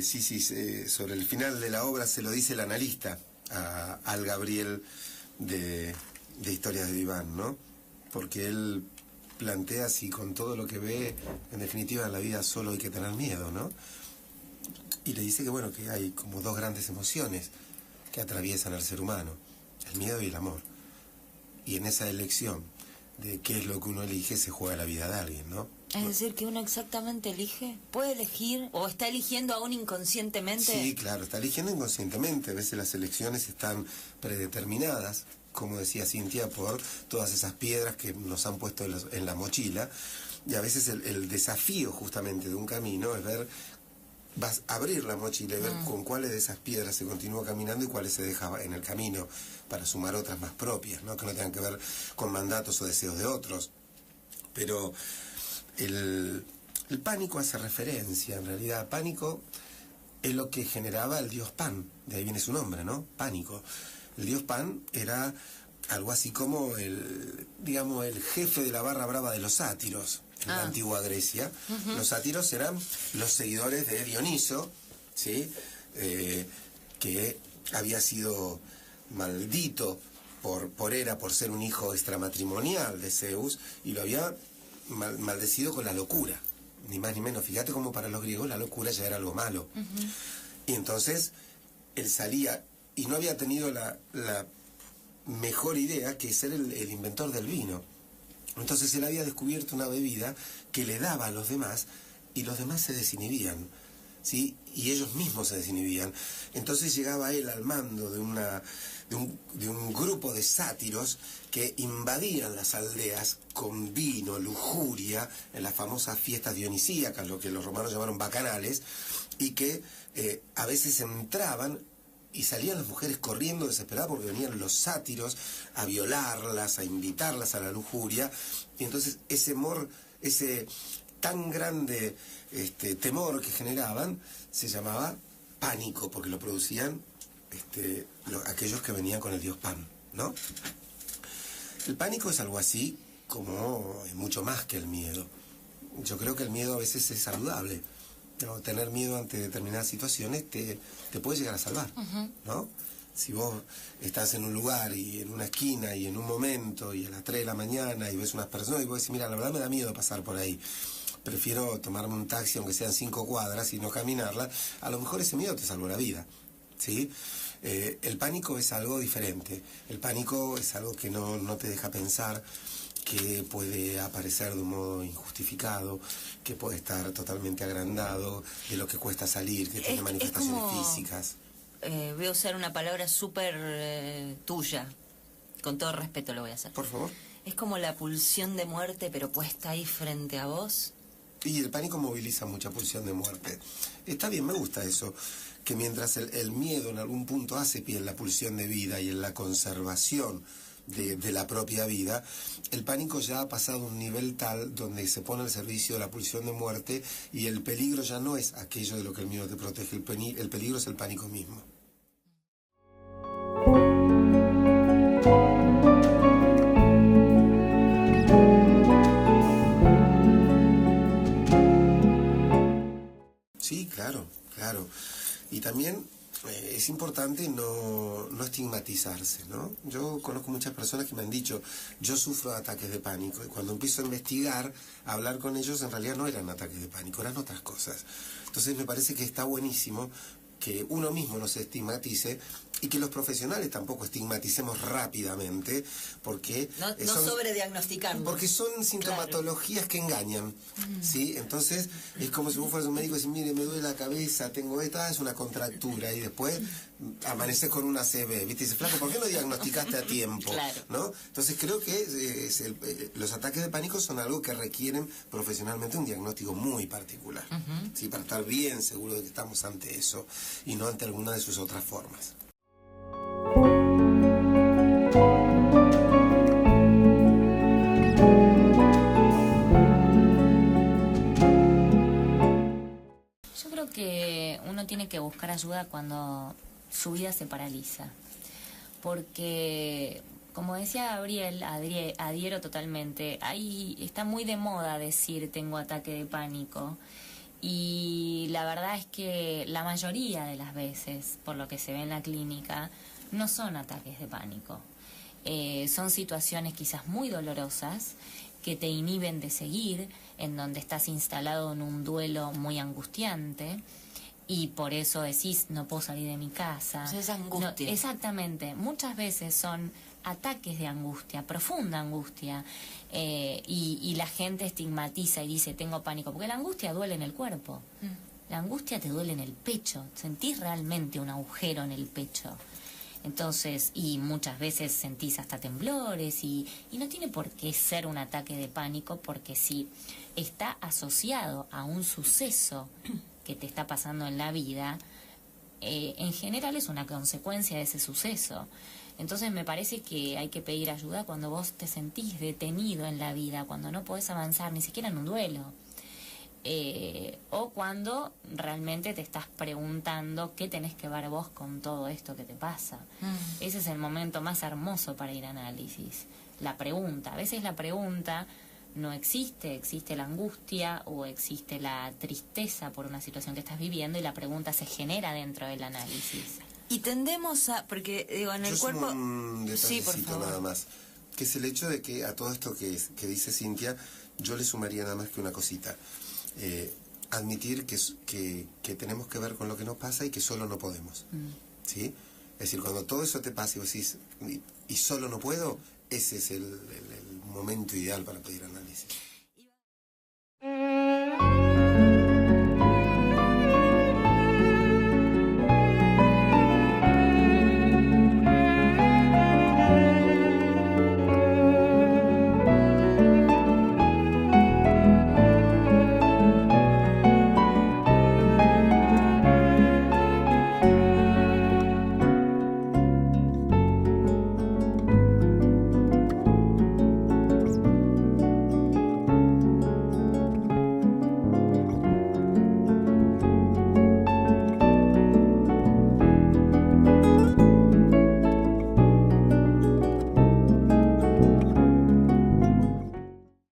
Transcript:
sobre el final de la obra se lo dice el analista al Gabriel de Historias de Diván, ¿no? Porque él plantea si con todo lo que ve, en definitiva en la vida solo hay que tener miedo, ¿no? Y le dice que bueno, que hay como dos grandes emociones que atraviesan al ser humano, el miedo y el amor. Y en esa elección de qué es lo que uno elige se juega la vida de alguien, ¿no? Es decir, que uno exactamente elige, puede elegir o está eligiendo aún inconscientemente. Sí, claro, está eligiendo inconscientemente. A veces las elecciones están predeterminadas, como decía Cintia, por todas esas piedras que nos han puesto en la mochila. Y a veces el desafío justamente de un camino es ver, vas a abrir la mochila y ver con cuáles de esas piedras se continúa caminando y cuáles se deja en el camino para sumar otras más propias, ¿no? Que no tengan que ver con mandatos o deseos de otros. Pero el pánico hace referencia, en realidad, pánico es lo que generaba el dios Pan, de ahí viene su nombre, ¿no? Pánico. El dios Pan era algo así como el jefe de la barra brava de los sátiros en la antigua Grecia. Los sátiros eran los seguidores de Dioniso, ¿sí? Que había sido maldito por Hera por ser un hijo extramatrimonial de Zeus y lo había maldecido con la locura, ni más ni menos. Fíjate cómo para los griegos la locura ya era algo malo. Y entonces él salía y no había tenido la mejor idea que ser el inventor del vino. Entonces él había descubierto una bebida que le daba a los demás y los demás se desinhibían, ¿sí? Y ellos mismos se desinhibían. Entonces llegaba él al mando de un grupo de sátiros que invadían las aldeas con vino, lujuria, en las famosas fiestas dionisíacas, lo que los romanos llamaron bacanales, y que a veces entraban y salían las mujeres corriendo desesperadas porque venían los sátiros a violarlas, a invitarlas a la lujuria. Y entonces ese tan grande temor que generaban se llamaba pánico, porque lo producían aquellos que venían con el dios Pan, ¿no? El pánico es algo así como mucho más que el miedo. Yo creo que el miedo a veces es saludable, ¿no? Tener miedo ante determinadas situaciones te puede llegar a salvar, ¿no? Si vos estás en un lugar y en una esquina y en un momento y a las 3 de la mañana y ves unas personas y vos decís, mira, la verdad me da miedo pasar por ahí, prefiero tomarme un taxi aunque sean 5 cuadras y no caminarla, a lo mejor ese miedo te salvó la vida, ¿sí? El pánico es algo diferente. El pánico es algo que no te deja pensar, que puede aparecer de un modo injustificado, que puede estar totalmente agrandado, de lo que cuesta salir, que tiene manifestaciones físicas. Voy a usar una palabra súper tuya, con todo respeto lo voy a hacer. Por favor. Es como la pulsión de muerte, pero puesta ahí frente a vos. Y el pánico moviliza mucha pulsión de muerte. Está bien, me gusta eso, que mientras el miedo en algún punto hace pie en la pulsión de vida y en la conservación de la propia vida, el pánico ya ha pasado a un nivel tal donde se pone al servicio de la pulsión de muerte y el peligro ya no es aquello de lo que el miedo te protege, el peligro es el pánico mismo. Sí, claro, claro. Y también es importante no estigmatizarse, ¿no? Yo conozco muchas personas que me han dicho, yo sufro de ataques de pánico, y cuando empiezo a investigar, a hablar con ellos, en realidad no eran ataques de pánico, eran otras cosas. Entonces me parece que está buenísimo que uno mismo no se estigmatice y que los profesionales tampoco estigmaticemos rápidamente, porque no sobrediagnosticando. Porque son sintomatologías que engañan, ¿sí? Entonces es como si vos fueras un médico y decís, mire, me duele la cabeza, tengo esta, es una contractura, y después amaneces con una ACV, ¿viste? Y dices, flaco, ¿por qué no diagnosticaste a tiempo? Claro. ¿No? Entonces creo que los ataques de pánico son algo que requieren profesionalmente un diagnóstico muy particular, ¿sí? Para estar bien seguro de que estamos ante eso y no ante alguna de sus otras formas. Yo creo que uno tiene que buscar ayuda cuando su vida se paraliza, porque, como decía Gabriel, adhiero totalmente, ahí está muy de moda decir tengo ataque de pánico, Y la verdad es que la mayoría de las veces, por lo que se ve en la clínica, no son ataques de pánico. Son situaciones quizás muy dolorosas que te inhiben de seguir, en donde estás instalado en un duelo muy angustiante y por eso decís, no puedo salir de mi casa. O sea, es angustia. No, exactamente. Muchas veces son ataques de angustia, profunda angustia, y la gente estigmatiza y dice, tengo pánico, porque la angustia duele en el cuerpo. La angustia te duele en el pecho, sentís realmente un agujero en el pecho. Entonces, y muchas veces sentís hasta temblores y no tiene por qué ser un ataque de pánico, porque si está asociado a un suceso que te está pasando en la vida, en general es una consecuencia de ese suceso. Entonces me parece que hay que pedir ayuda cuando vos te sentís detenido en la vida, cuando no podés avanzar ni siquiera en un duelo. O cuando realmente te estás preguntando qué tenés que ver vos con todo esto que te pasa. Ese es el momento más hermoso para ir a análisis. La pregunta. A veces la pregunta no existe, existe la angustia o existe la tristeza por una situación que estás viviendo y la pregunta se genera dentro del análisis. Y tendemos a, porque digo, en el cuerpo... Un sí, por favor. nada más, que es el hecho de que a todo esto que dice Cintia, yo le sumaría nada más que una cosita. Admitir que tenemos que ver con lo que nos pasa y que solo no podemos. ¿Sí? Es decir, cuando todo eso te pasa y vos decís, y solo no puedo, ese es el momento ideal para pedir análisis.